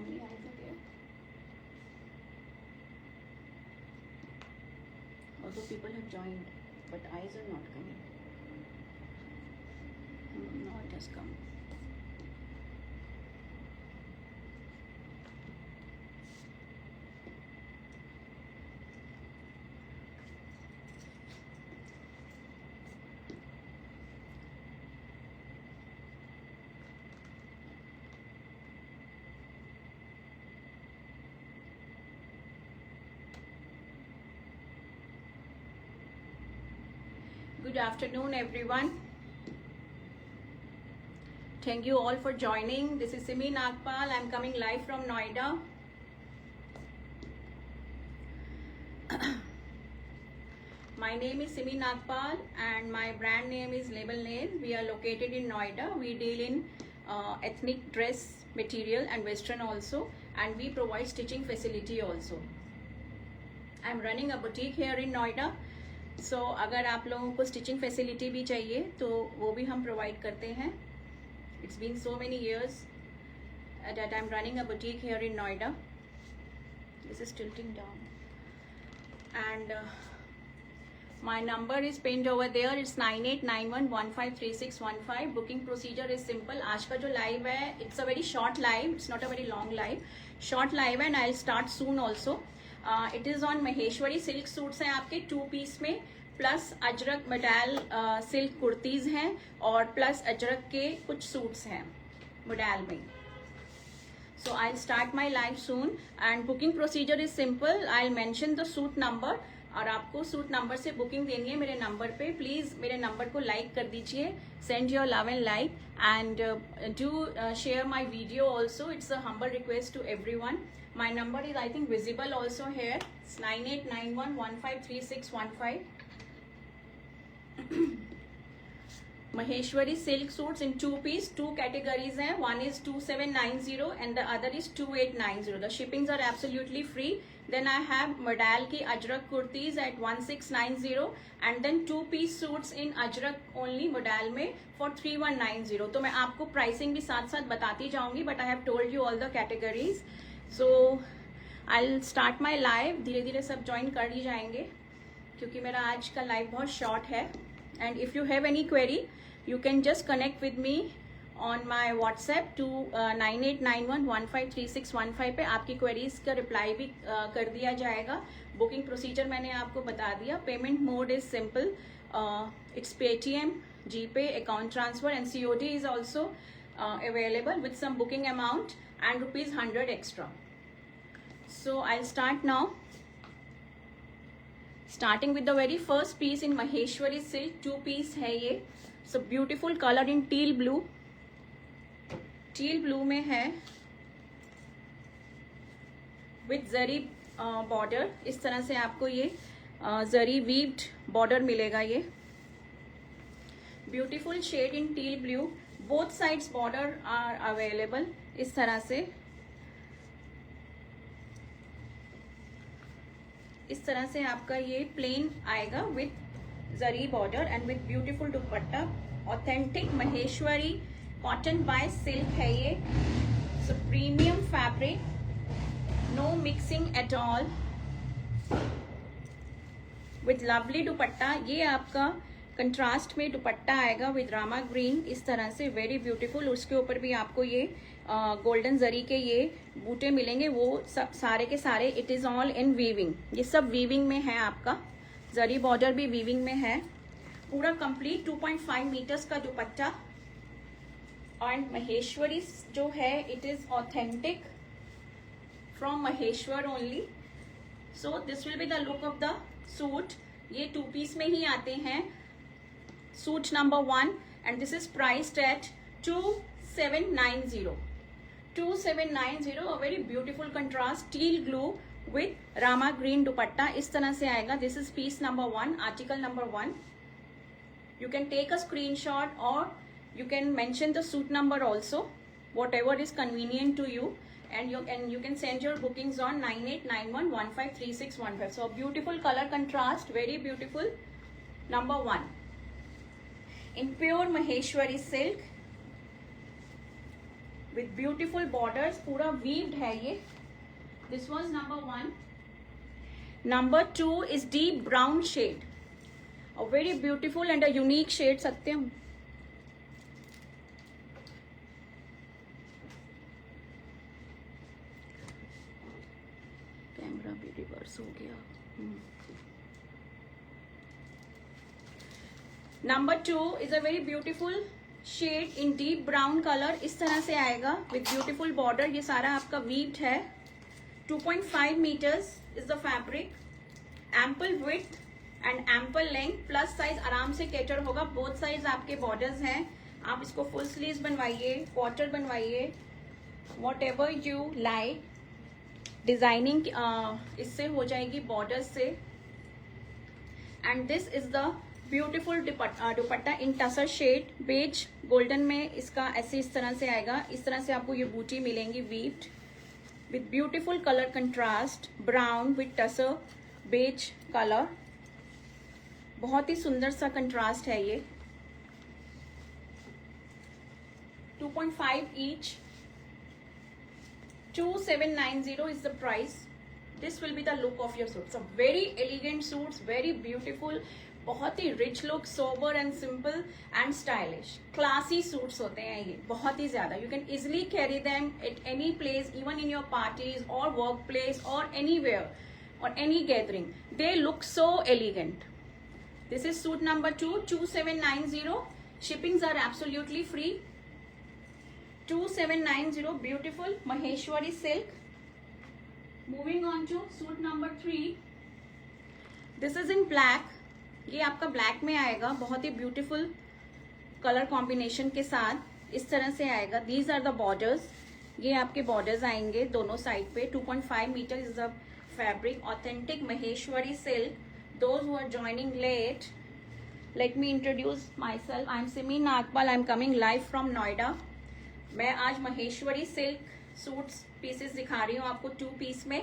many eyes are there? Although people have joined, but eyes are not coming. Now it has come. Good afternoon, everyone. Thank you all for joining. This is Simi Nagpal. I'm coming live from Noida. My name is Simi Nagpal and my brand name is Label Nail. We are located in Noida. We deal in ethnic dress material and western also, and we provide stitching facility also. I'm running a boutique here in Noida. So अगर आप लोगों को stitching facility भी चाहिए तो वो भी हम प्रोवाइड करते हैं. It's been so many years that I'm running a boutique here in Noida. This is tilting down. And my number is pinned over there. It's 9891153615. Booking procedure is simple. आज का जो live है, it's a very short live. It's not a very long live. Short live and I'll start soon also. It is on Maheshwari silk suits हैं आपके 2 piece में, plus Ajrak modal silk kurtis हैं और plus Ajrak के कुछ सूट्स हैं मॉडल में. So I start my live soon and booking procedure is simple. I mention the suit number और आपको सूट नंबर से बुकिंग देनी है मेरे नंबर पे. प्लीज़ मेरे नंबर को लाइक कर दीजिए. Send your love and like and do share my video also. It's a humble request to everyone. My number is, I think, visible also here. It's 9891153615. Maheshwari silk suits in 2 piece. 2 categories हैं. One is 2790 and the other is 2890. The shippings are absolutely free. Then I have modal की Ajrak kurtis at 1690 and then 2 piece suits in Ajrak only modal में for 3190. तो मैं आपको pricing भी साथ साथ बताती जाऊंगी, but I have told you all the categories. So I start my live. धीरे धीरे सब ज्वाइन कर ही जाएंगे क्योंकि मेरा आज का लाइव बहुत शॉर्ट है. And if you have any query you can just connect with me on my WhatsApp to 9891153615 पे. आपकी क्वेरीज का रिप्लाई भी कर दिया जाएगा. बुकिंग प्रोसीजर मैंने आपको बता दिया. Payment mode is simple. It's Paytm, GPay, account transfer and COD is also available with some booking amount and ₹100 extra. So I'll start now. Starting with the very first piece in Maheshwari silk. 2 piece है ये. So beautiful color in teal blue. Teal blue में है with zari border. इस तरह से आपको ये zari weaved border मिलेगा. ये beautiful shade in teal blue. Both sides border are available. इस तरह से आपका ये प्लेन आएगा with zari border and with beautiful dupatta. Authentic Maheshwari cotton by silk है ये. So premium fabric, no mixing at all, with lovely dupatta. ये आपका कंट्रास्ट में दुपट्टा आएगा विद रामा ग्रीन. इस तरह से वेरी ब्यूटीफुल. उसके ऊपर भी आपको ये गोल्डन जरी के ये बूटे मिलेंगे. वो सब सारे के सारे it is all in weaving. ये सब वीविंग में है आपका. जरी बॉर्डर भी वीविंग में है. पूरा कंप्लीट 2.5 मीटर्स का दुपट्टा. एंड महेश्वरी जो है it is authentic from Maheshwar only. So this will be the look of the suit. ये 2 पीस में ही आते हैं. Suit number 1 and this is priced at 2790. 2790. A very beautiful contrast teal blue with Rama green dupatta. इस तरह से आएगा. This is piece number 1, article number 1. You can take a screenshot or you can mention the suit number also, whatever is convenient to you, and you can send your bookings on 9891153615. So beautiful color contrast, very beautiful. Number 1 in pure Maheshwari silk. With beautiful borders, पूरा weaved है ये. This was number 1. Number 2 is deep brown shade, a very beautiful and a unique shade. Satyam, camera भी reverse हो गया. Number 2 is a very beautiful shade in deep brown colour. इस तरह से आएगा विथ ब्यूटिफुल बॉर्डर. ये सारा आपका वीव्ड है. 2.5 metres is the fabric. Ample width and ample length. Plus size आराम से कैटर होगा. बोथ साइज आपके बॉर्डर्स हैं. आप इसको फुल स्लीव्स बनवाइए, क्वार्टर बनवाइए, whatever you like. Designing इससे हो जाएगी बॉर्डर से. And this is the beautiful dupatta in tussar shade, beige golden में. इसका ऐसे इस तरह से आएगा. इस तरह से आपको ये बूटी मिलेंगी weaved with beautiful colour contrast. Brown with tussar beige colour. बहुत ही सुंदर सा कंट्रास्ट है ये. 2.5 each. 2790 is the price. This will be the look of your suit. So very elegant suits, very beautiful, बहुत ही rich look, sober and simple and stylish. Classy suits होते हैं ये बहुत ही ज्यादा. You can easily carry them at any place, even in your parties or workplace or anywhere or any gathering. They look so elegant. This is suit number 2, 2790. Shippings are absolutely free. 2790, beautiful Maheshwari silk. Moving on to suit number 3. This is in black. ये आपका black में आएगा. बहुत ही beautiful colour combination के साथ इस तरह से आएगा. These are the borders. ये आपके बॉर्डर्स आएंगे दोनों साइड पे. 2.5 metre is the fabric. Authentic Maheshwari silk. Those who are joining late, let me introduce myself. I am Simi Nagpal. I am coming live from Noida. मैं आज महेश्वरी सिल्क सूट्स पीसेस दिखा रही हूँ आपको 2 पीस में.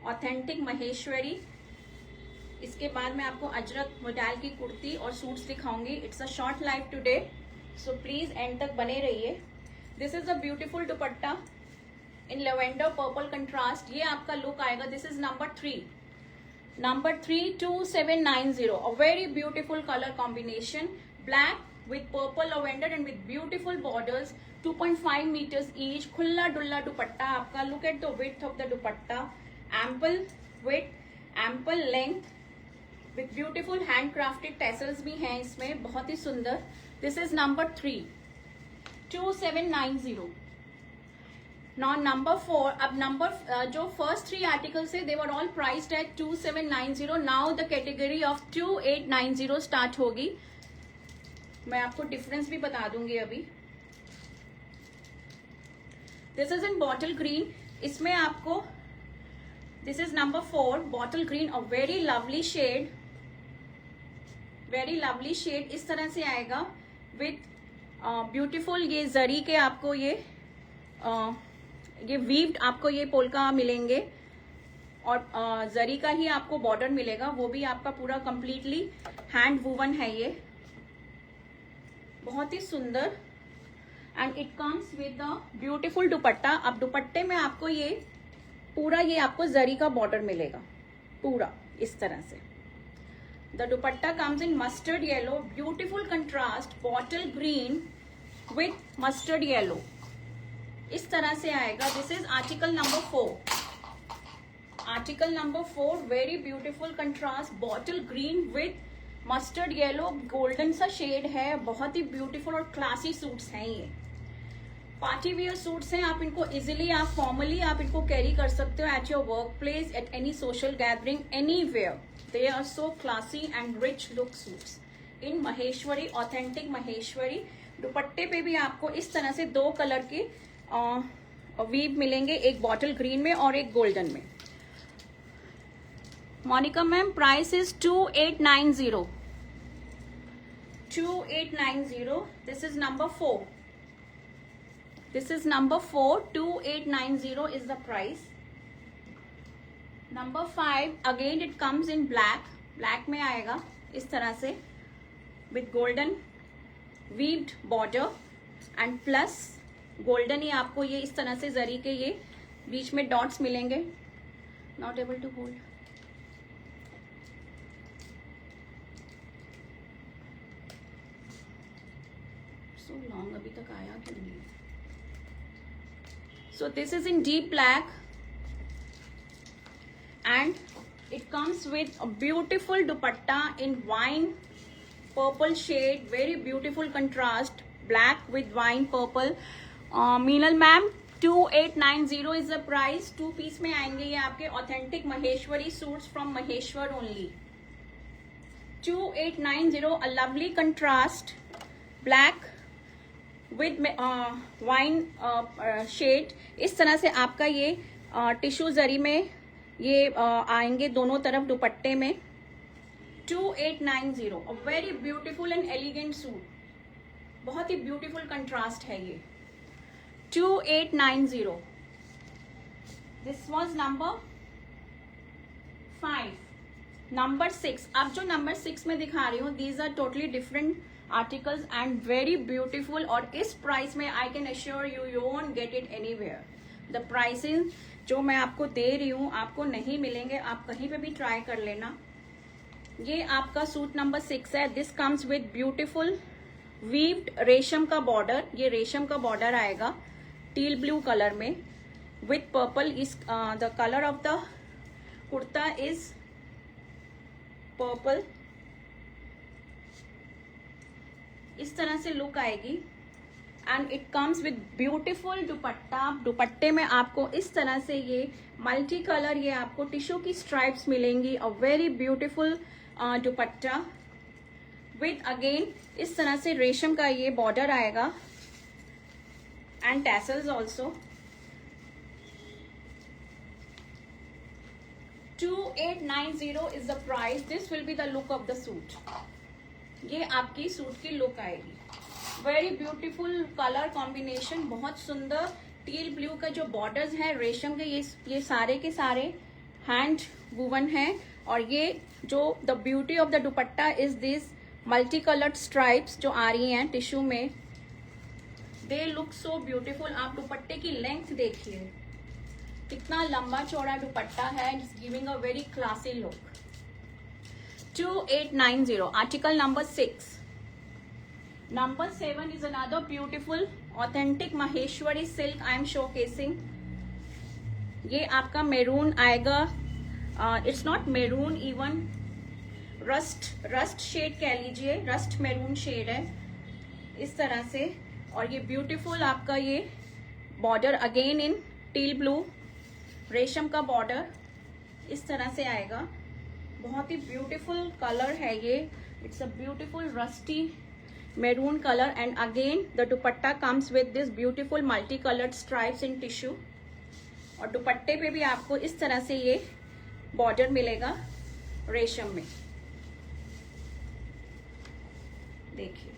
ऑथेंटिक महेश्वरी. इसके बाद मैं आपको अजरक मॉडल की कुर्ती और सूट्स दिखाऊंगी. It's a short live today, so please and तक बने रहिए. This is a beautiful dupatta in lavender purple contrast. ये आपका लुक आएगा. This is number 3. Number 3, 2790. A very beautiful colour combination. Black with purple lavender and with beautiful borders. 2.5 meters each. खुला डुल्ला दुपट्टा आपका. Look at the width of the dupatta. Ample width, ample length with beautiful handcrafted tassels भी हैं इसमें. बहुत ही सुंदर. This is number 3, 2790. Now number 4. अब number जो first 3 articles है, they were all priced at 2790. Now the category of 2890 start होगी. मैं आपको डिफरेंस भी बता दूंगी अभी. This is in bottle green. इसमें आपको this is number 4, bottle green. A very lovely shade, very lovely shade. इस तरह से आएगा विथ ब्यूटीफुल ये जरी के आपको ये वीव्ड आपको ये पोलका मिलेंगे. और जरी का ही आपको बॉर्डर मिलेगा. वो भी आपका पूरा कंप्लीटली हैंड वूवन है ये. बहुत ही सुंदर. And it comes with the beautiful दुपट्टा. अब दुपट्टे में आपको ये पूरा ये आपको जरी का बॉर्डर मिलेगा पूरा इस तरह से. The dupatta comes in mustard yellow. Beautiful contrast bottle green with mustard yellow. इस तरह से आएगा. This is article number 4. Article number 4. Very beautiful contrast bottle green with mustard yellow. Golden सा शेड है. बहुत ही ब्यूटीफुल और क्लासी सूट्स हैं ये. पार्टी वियर सूट्स हैं. आप इनको इजीली आप फॉर्मली आप इनको कैरी कर सकते हो at your work place, at any social gathering, anywhere. They are so classy and rich look suits in Maheshwari, authentic Maheshwari. दुपट्टे पे भी आपको इस तरह से 2 कलर के वीव मिलेंगे. एक बॉटल ग्रीन में और एक गोल्डन में. Monica ma'am, price is 2890. 2890. This is number 4. This is number 4. 2890 is the price. Number 5. Again it comes in black. Black में आएगा इस तरह से with golden weaved border and plus golden ही आपको ये इस तरह से जरी के ये बीच में डॉट्स मिलेंगे. Not able to hold. So long, अभी तक आया क्यों नहीं. So this is in deep black and it comes with a beautiful dupatta in wine purple shade, very beautiful contrast, black with wine purple. Meenal ma'am 2890 is the price. 2 piece में आएंगे ये आपके authentic Maheshwari suits from Maheshwar only. 2890, a lovely contrast, black with wine shade. इस तरह से आपका ये tissue जरी में ये आएंगे दोनों तरफ दुपट्टे में. 2890, a very beautiful and elegant suit. बहुत ही ब्यूटीफुल कंट्रास्ट है ये. 2890. This was number 5. नंबर 6. अब जो नंबर 6 में दिखा रही हूँ, these are totally different articles and very beautiful. और इस प्राइस में I can assure you, you won't get it anywhere. The prices जो मैं आपको दे रही हूँ आपको नहीं मिलेंगे. आप कहीं पे भी ट्राई कर लेना. ये आपका सूट नंबर 6 है. This comes with beautiful weaved रेशम का बॉर्डर. ये रेशम का बॉर्डर आएगा टील ब्लू कलर में विथ पर्पल. इस the colour of the kurta is purple. इस तरह से लुक आएगी and it comes with beautiful दुपट्टा. दुपट्टे में आपको इस तरह से ये मल्टी कलर ये आपको टिश्यू की स्ट्राइप्स मिलेंगी. अ very beautiful dupatta with again इस तरह से रेशम का ये बॉर्डर आएगा and tassels also. 2890 is the price. This will be the look of the suit. ये आपकी सूट की लुक आएगी. वेरी ब्यूटीफुल कलर कॉम्बिनेशन, बहुत सुंदर. टील ब्लू का जो बॉर्डर्स हैं रेशम के, ये सारे के सारे हैंड वुवन हैं. और ये जो the beauty of the dupatta is this multi coloured stripes जो आ रही हैं टिश्यू में. They look so beautiful. आप दुपट्टे की लेंथ देखिए, कितना लंबा चौड़ा दुपट्टा है. It's giving a very classy look. 2890. Article number 6. Number 7 is another beautiful authentic Maheshwari silk I am showcasing. ये आपका मेरून आएगा. It's not maroon, even rust shade कह लीजिए. रस्ट मेरून शेड है इस तरह से. और ये ब्यूटीफुल आपका ये border again in teal blue रेशम का बॉर्डर इस तरह से आएगा. बहुत ही ब्यूटीफुल कलर है ये. It's a beautiful rusty maroon color and again the dupatta comes with this beautiful multicolored stripes in tissue. और दुपट्टे पे भी आपको इस तरह से ये बॉर्डर मिलेगा रेशम में. देखिए,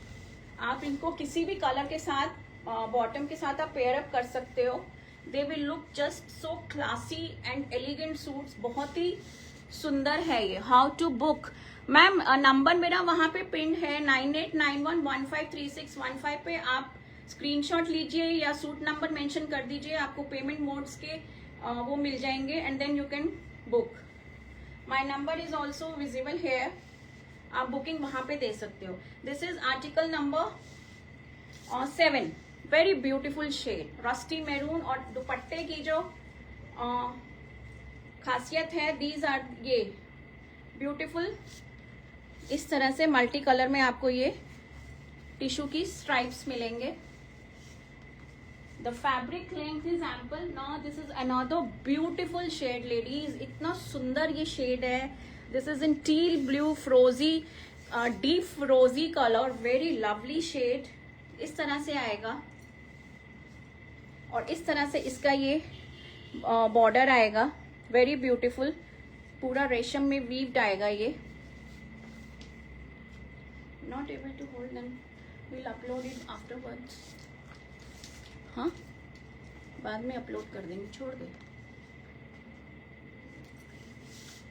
आप इनको किसी भी कलर के साथ बॉटम के साथ आप पेयर अप कर सकते हो. They will look just so classy and elegant suits. बहुत ही सुंदर है ये. How to book ma'am, number मेरा वहां पे पिन है 9891153615 पे. आप स्क्रीनशॉट लीजिए या सूट नंबर मेंशन कर दीजिए. आपको पेमेंट मोड्स के वो मिल जाएंगे and then you can book. My number is also visible here. आप बुकिंग वहां पे दे सकते हो. This is article number 7. Very beautiful shade rusty maroon. और दुपट्टे की जो खासियत है, दीज आर ये ब्यूटीफुल इस तरह से मल्टी कलर में आपको ये टिश्यू की स्ट्राइप्स मिलेंगे. The fabric length is ample. Now this is another beautiful shade ladies. इतना सुंदर ये शेड है. This is in teal blue फ्रोजी डीप फ्रोजी कलर. Very lovely shade. इस तरह से आएगा और इस तरह से इसका ये बॉर्डर आएगा. Very beautiful. पूरा रेशम में वीव्ड आएगा ये. Not able to hold, then we'll upload it afterwards. हाँ, बाद में अपलोड कर देंगे, छोड़ दे.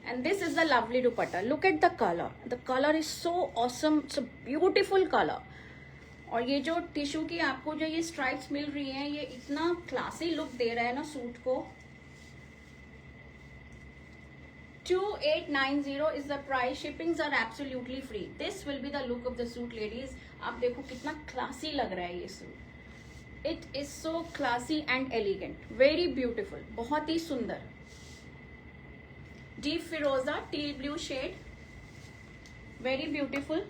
And this is the lovely dupatta. Look at the color. The color is so awesome. It's a beautiful color. और ये जो टिश्यू की आपको जो ये स्ट्राइप्स मिल रही हैं, ये इतना क्लासी लुक दे रहा है ना सूट को। 2890 is the price. Shippings are absolutely free. This will be the look of the suit, ladies. आप देखो कितना क्लासी लग रहा है ये suit. It is so classy and elegant, very beautiful, बहुत ही सुंदर। Deep Firoza teal blue shade, very beautiful.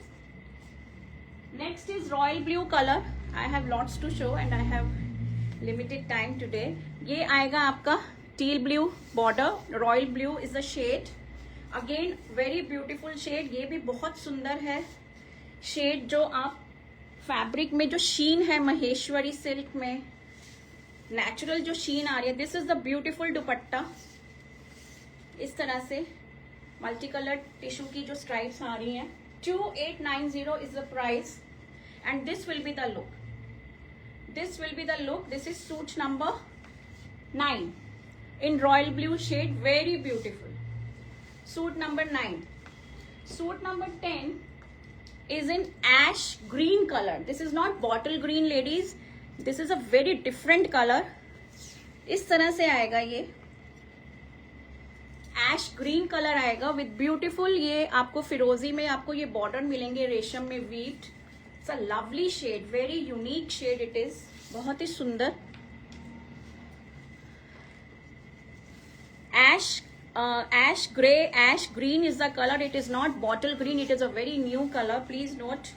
Next is royal blue color. I have lots to show and I have limited time today. ये आएगा आपका teal blue border, royal blue is the shade. Again very beautiful shade. ये भी बहुत सुंदर है shade। जो आप फैब्रिक में जो शीन है महेश्वरी सिल्क में, नेचुरल जो शीन आ रही है। दिस इज द ब्यूटीफुल दुपट्टा, इस तरह से मल्टी कलर टिश्यू की जो स्ट्राइप्स आ रही हैं। 2890 is the price and this will be the look. This will be the look. This is suit number 9 in royal blue shade, very beautiful. Suit number 9. Suit number 10 is in ash green color. This is not bottle green, ladies. This is a very different color. इस तरह से आएगा ये एश green colour आएगा with beautiful. ये आपको फिरोजी में आपको ये बॉर्डर मिलेंगे रेशम में weaved. It's a lovely shade, very unique shade it is, बहुत ही सुंदर। ash gray, ash green is the color. It is not bottle green, it is a very new color, please note.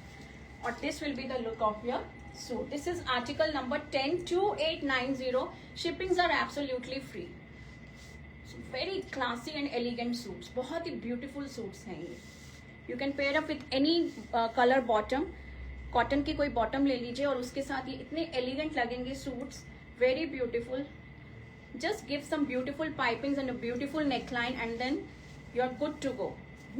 Or this will be the look of your suit. This is article number 10, 2890. Shippings are absolutely free. So very classy and elegant suits, बहुत ही beautiful suits हैं ये। You can pair up with any color bottom. Cotton की कोई bottom ले लीजिए और उसके साथ ये इतने एलिगेंट लगेंगे suits, very beautiful. Just give some beautiful pipings and a beautiful neckline and then you are good to go.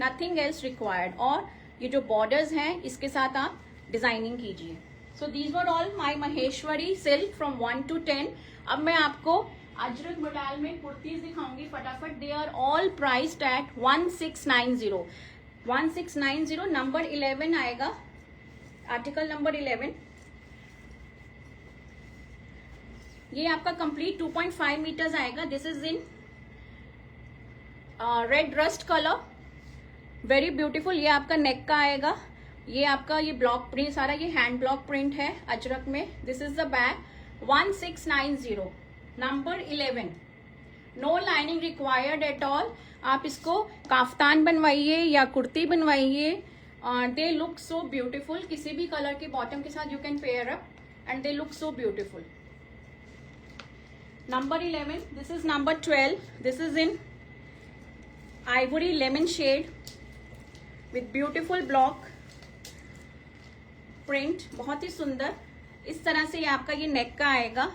Nothing else required. और ये जो borders हैं इसके साथ आप डिजाइनिंग कीजिए। So these were all my Maheshwari silk from 1 to 10. अब मैं आपको अजरक मॉडल में कुर्तीज दिखाऊंगी फटाफट। They are all priced at 1690. 1690 number 11 आएगा, आर्टिकल नंबर 11। ये आपका कंप्लीट 2.5 मीटर्स आएगा। This is in red rust colour, very beautiful. ये आपका नेक का आएगा, ये आपका ये ब्लॉक प्रिंट सारा ये हैंड ब्लॉक प्रिंट है अजरक में। This is the bag, 1690 number 11। No lining required at all. आप इसको काफ्तान बनवाइए या कुर्ती बनवाइए, दे लुक सो ब्यूटीफुल। किसी भी कलर की बॉटम के साथ you can pair up and they look so beautiful. Number 11, this is number 12. This is in ivory lemon shade with beautiful block print, बहुत ही सुंदर। इस तरह से ये आपका ये नेक का आएगा।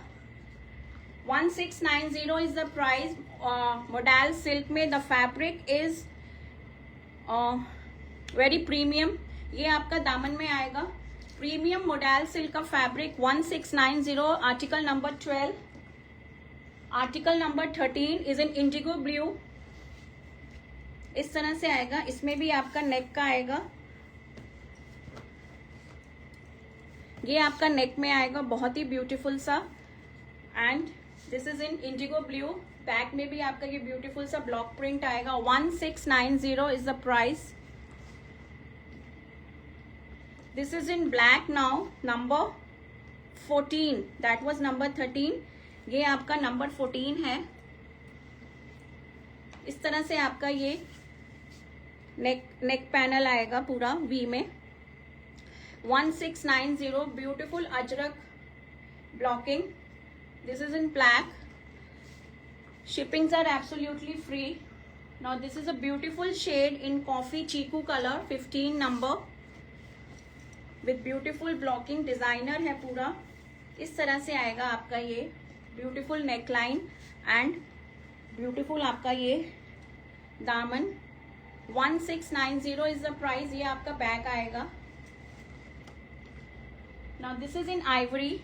1690 is the price. Modal silk में the fabric is very premium. ये आपका दामन में आएगा। प्रीमियम मोडाल सिल्क का fabric 1690, article number 12। Article number 13 is in Indigo blue, इस तरह से आएगा। इसमें भी आपका नेक का आएगा, ये आपका नेक में आएगा, बहुत ही ब्यूटीफुल सा। And this is in Indigo blue. Back में भी आपका ये ब्यूटीफुल सा ब्लॉक प्रिंट आएगा। 1690 is the price. This is in black now, number 14, that was number 13, ये आपका नंबर 14 है। इस तरह से आपका ये नेक पैनल आएगा पूरा वी में। 1690 beautiful Ajrakh blocking. This is in black. Shippings are absolutely free. Now this is a beautiful shade in coffee chikoo colour, 15 number, with beautiful blocking. Designer है पूरा, इस तरह से आएगा आपका ये ब्यूटीफुल नेकलाइन एंड ब्यूटीफुल आपका ये दामन। 1690 इज द प्राइस। ये आपका बैग आएगा। Now this is in Ivory,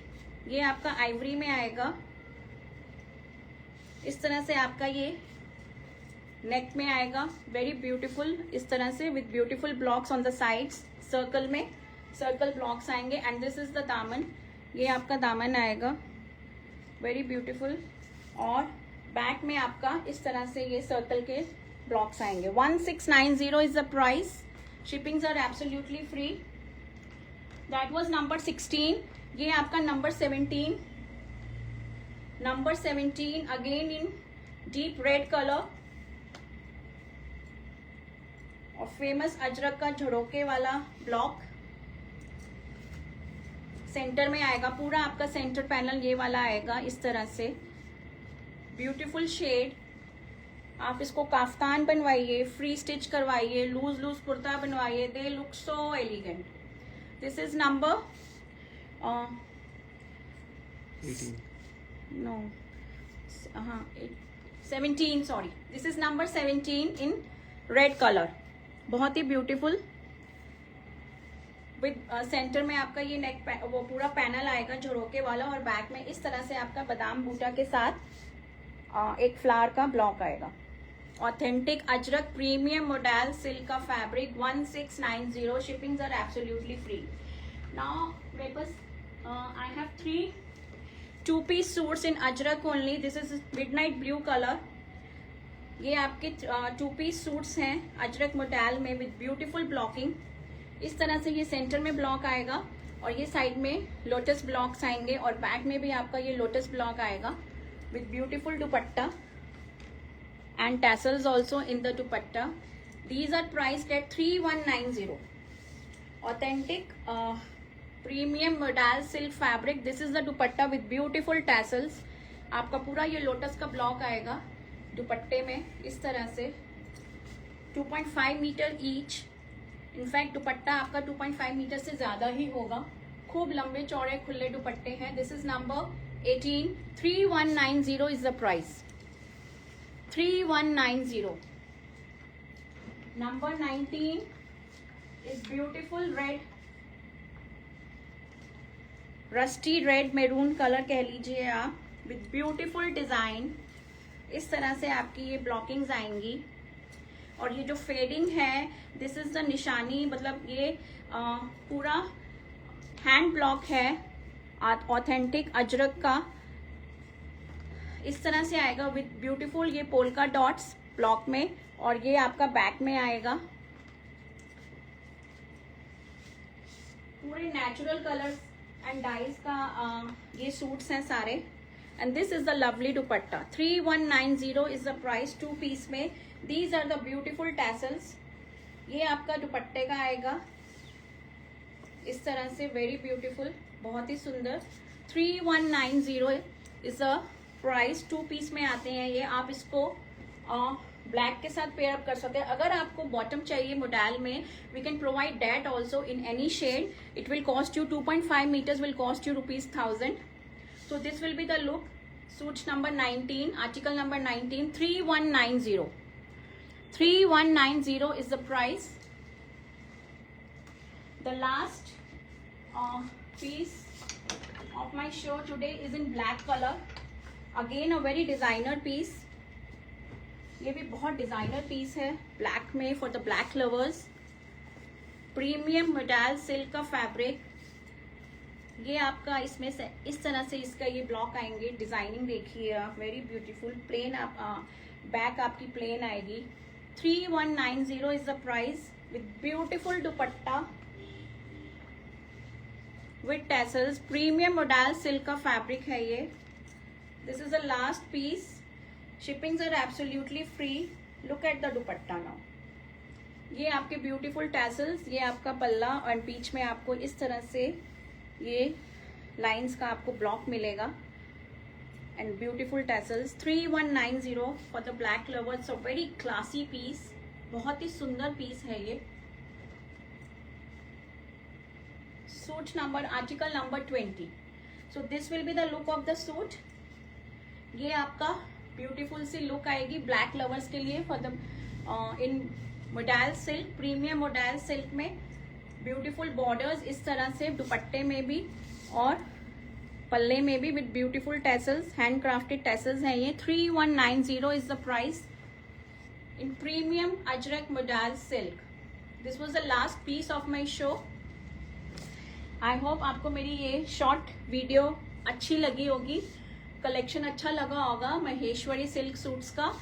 ये आपका आइवरी में आएगा। इस तरह से आपका ये नेक में आएगा, वेरी ब्यूटीफुल, इस तरह से with beautiful blocks on the sides circle में। सर्कल ब्लॉक्स आएंगे एंड दिस इज द दामन, ये आपका दामन आएगा, वेरी ब्यूटीफुल। और बैक में आपका इस तरह से ये सर्कल के ब्लॉक्स आएंगे। 1690 is the price, shippings are absolutely free. That was number 16। ये आपका number 17, number 17 again in deep red colour और फेमस अजरक का झरोके वाला ब्लॉक सेंटर में आएगा। पूरा आपका सेंटर पैनल ये वाला आएगा इस तरह से, ब्यूटीफुल शेड। आप इसको काफ्तान बनवाइए, फ्री स्टिच करवाइए, लूज लूज कुर्ता बनवाइए, they look so elegant. This is number 17, sorry, this is number 17 in red colour, बहुत ही ब्यूटीफुल। विद सेंटर में आपका ये नेक वो पूरा पैनल आएगा झरोके वाला और बैक में इस तरह से आपका बादाम बूटा के साथ एक फ्लावर का ब्लॉक आएगा। Authentic Ajrak premium model silk का fabric 1690, shippings are absolutely free. Now मेरे पास I have 3 2-piece suits in Ajrak only. This is midnight blue colour. ये आपके 2-piece सूट्स हैं अजरक मॉडल में विद ब्यूटीफुल ब्लॉकिंग। इस तरह से ये सेंटर में ब्लॉक आएगा और ये साइड में लोटस ब्लॉक्स आएंगे और बैक में भी आपका ये लोटस ब्लॉक आएगा with beautiful dupatta and tassels also in the dupatta. These are priced at 3190। Authentic premium model silk fabric. This is the dupatta with beautiful tassels. आपका पूरा ये लोटस का ब्लॉक आएगा दुपट्टे में इस तरह से, 2.5 मीटर ईच। इनफैक्ट दुपट्टा आपका 2.5 मीटर से ज्यादा ही होगा, खूब लंबे चौड़े खुले दुपट्टे हैं। This is number 18, 3190 is the price, 3190। Number 19 is beautiful red, rusty red maroon colour कह लीजिए आप, विद ब्यूटीफुल डिजाइन। इस तरह से आपकी ये ब्लॉकिंग्स आएंगी और ये जो फेडिंग है दिस इज द निशानी, मतलब ये पूरा हैंड ब्लॉक है ऑथेंटिक अजरक का। इस तरह से आएगा विद ब्यूटीफुल ये पोल्का डॉट्स ब्लॉक में और ये आपका बैक में आएगा। पूरे नेचुरल कलर्स एंड डाइज का ये सूट्स हैं सारे and this is the lovely dupatta. 3190 is the price 2-piece में। These are the beautiful tassels। ये आपका दुपट्टे का आएगा इस तरह से, वेरी ब्यूटीफुल, बहुत ही सुंदर। 3190 इज द प्राइस। 2-piece में आते हैं ये। आप इसको ब्लैक के साथ पेयर अप कर सकते हैं। अगर आपको बॉटम चाहिए मॉडल में, we can provide that also in any shade. It will cost you 2.5 metres will cost you ₹1000। So this will be the look. Suit number 19, article number 19, 3190. 3190 is the price. The last piece of my show today is in black color. Again a very designer piece. ये भी बहुत designer piece है black में, for the black lovers. Premium model silk का fabric. ये आपका इसमें से इस तरह से इसका ये ब्लॉक आएंगे। डिजाइनिंग देखिए आप, वेरी ब्यूटीफुल। प्लेन आप बैक आपकी प्लेन आएगी। 3190 is the price with beautiful dupatta with tassels. Premium model silk का फैब्रिक है ये। This is the last piece. Shippings are absolutely free. Look at the dupatta now. ये आपके ब्यूटीफुल टैसल्स, ये आपका पल्ला और बीच में आपको इस तरह से ये लाइंस का आपको ब्लॉक मिलेगा and beautiful tassels. 3190 for the black lovers. A very classy piece, बहुत ही सुंदर पीस है ये। Suit number, article number 20। So this will be the look of the suit. ये आपका ब्यूटीफुल सी लुक आएगी ब्लैक लवर्स के लिए for the in modal silk, premium model silk में। ब्यूटीफुल बॉर्डर्स इस तरह से दुपट्टे में भी और पल्ले में भी with beautiful tassels, handcrafted tassels हैं ये। 3190 is the price in premium Ajrakh modal silk. This was the last piece of my show. I hope आपको मेरी ये शॉर्ट वीडियो अच्छी लगी होगी, कलेक्शन अच्छा लगा होगा महेश्वरी सिल्क सूट्स का।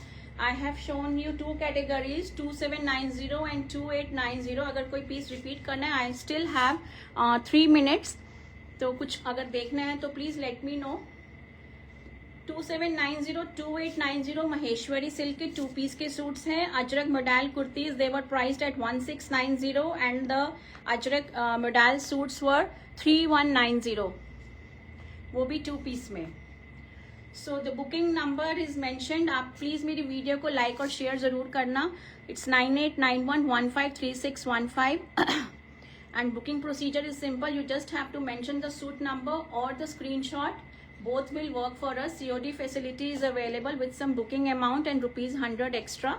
I have shown you 2 categories 2790 and 2890। अगर कोई पीस रिपीट करना है, आई स्टिल हैव 3 मिनट्स, तो कुछ अगर देखना है तो please let me know. 2790 2890 Maheshwari silk के 2 पीस के सूट्स हैं। Ajrak modal kurtis they were priced at 1690 and the Ajrak modal suits were 3190, वो भी 2 पीस में। So the booking number is mentioned. आप प्लीज मेरी वीडियो को लाइक और शेयर जरूर करना। It's 9891153615 and booking procedure is simple. You just have to mention the suit number or the screenshot. Both will work for us. COD facility is available with some booking amount and rupees 100 extra.